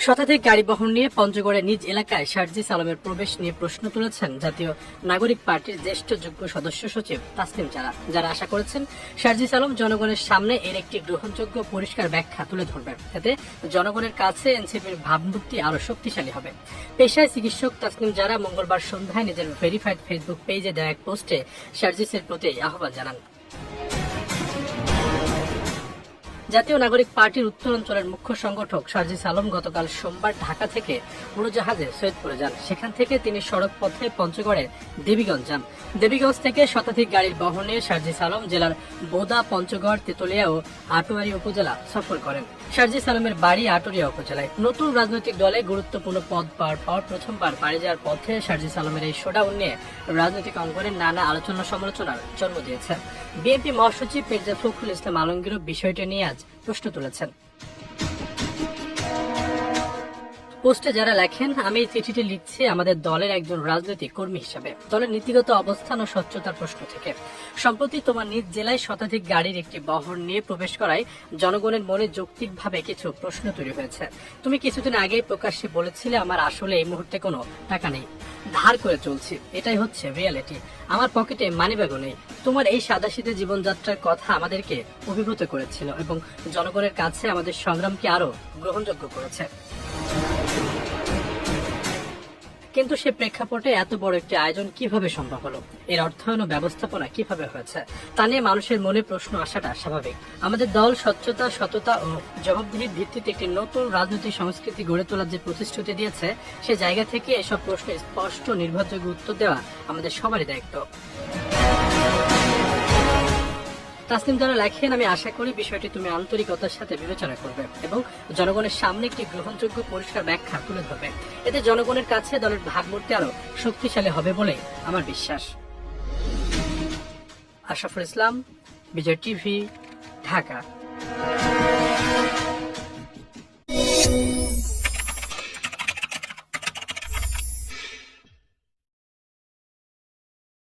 শতাধিক গাড়ি বহন নিয়ে পঞ্চগড়ে নিজ এলাকায় শারজিস আলমের প্রবেশ নিয়ে প্রশ্ন তুলেছেন জাতীয় নাগরিক পার্টির জ্যেষ্ঠ যুগ্ম সদস্য সচিব তাসনিম জারা। যারা আশা করেছেন শারজিস আলম জনগণের সামনে এর একটি গ্রহণযোগ্য পরিষ্কার ব্যাখ্যা তুলে ধরবেন, এতে জনগণের কাছে এনসিপির ভাবমূর্তি আরো শক্তিশালী হবে। পেশায় চিকিৎসক তাসনিম জারা মঙ্গলবার সন্ধ্যায় নিজের ভেরিফাইড ফেসবুক পেজে দেওয়া এক পোস্টে শারজিসের প্রতি আহ্বান জানান। জাতীয় নাগরিক পার্টির উত্তরাঞ্চলের মুখ্য সংগঠক শারজিস আলম গতকাল সোমবার ঢাকা থেকে উড়োজাহাজে সৈয়দপুরে যান। সেখান থেকে তিনি সড়ক পথে পঞ্চগড়ের দেবীগঞ্জ যান। দেবীগঞ্জ থেকে শতাধিক গাড়ির বহনে শারজিস আলম জেলার বোদা, পঞ্চগড়, তেতুলিয়া ও আটোয়ারী উপজেলা সফর করেন। শারজিস আলমের বাড়ি আটোরিয়া উপজেলায়। নতুন রাজনৈতিক দলে গুরুত্বপূর্ণ পদ পাওয়ার পর প্রথমবার বাড়ি যাওয়ার পথে শারজিস আলমের এই শোডাউন নিয়ে রাজনৈতিক অঙ্গনে নানা আলোচনা সমালোচনার জন্ম দিয়েছে। বিএনপি মহাসচিব মির্জা ফখরুল ইসলাম আলমগীরও বিষয়টি নিয়ে আজ প্রশ্ন তুলেছেন। পোস্টে যারা লেখেন, আমি এই চিঠিটি লিখছি আমাদের দলের একজন রাজনৈতিক কর্মী হিসাবে, দলের নীতিগত অবস্থান ও স্বচ্ছতার প্রশ্ন থেকে। সম্প্রতি তোমার নিজ জেলায় শতাধিক গাড়ির একটি বহর নিয়ে প্রবেশ করায় জনগণের মনে যৌক্তিকভাবে কিছু প্রশ্ন তৈরি হয়েছে। তুমি কিছুদিন আগেই প্রকাশ্যে বলেছিলে আমার আসলে এই মুহূর্তে কোনো টাকা নেই, ধার করে চলছি, এটাই হচ্ছে রিয়ালিটি। আমার পকেটে মানিব্যাগও নেই। তোমার এই সাদাসিধে জীবনযাত্রার কথা আমাদেরকে অভিভূত করেছিল এবং জনগণের কাছে আমাদের সংগ্রামকে আরো গ্রহণযোগ্য করেছে। কিন্তু সে প্রেক্ষাপটে এত বড় একটি আয়োজন কিভাবে সম্ভব হলো, এর অর্থায়ন ও ব্যবস্থাপনা কিভাবে হয়েছে, তা নিয়ে মানুষের মনে প্রশ্ন আসাটা স্বাভাবিক। আমাদের দল স্বচ্ছতা, সততা ও জবাবদিহির ভিত্তিতে একটি নতুন রাজনৈতিক সংস্কৃতি গড়ে তোলার যে প্রতিশ্রুতি দিয়েছে, সে জায়গা থেকে এসব প্রশ্নের স্পষ্ট নির্ভরযোগ্য উত্তর দেওয়া আমাদের সবারই দায়িত্ব। তাসনিম যারা লেখেন, আমি আশা করি বিষয়টি তুমি আন্তরিকতার সাথে বিবেচনা করবে এবং জনগণের সামনে একটি গ্রহণযোগ্য পরিষ্কার ব্যাখ্যা তুলে ধরবে। এতে জনগণের কাছে দলের ভাবমূর্তি আরো শক্তিশালী হবে বলে আমার বিশ্বাস। আশরাফুল ইসলাম, বিজয় টিভি, ঢাকা।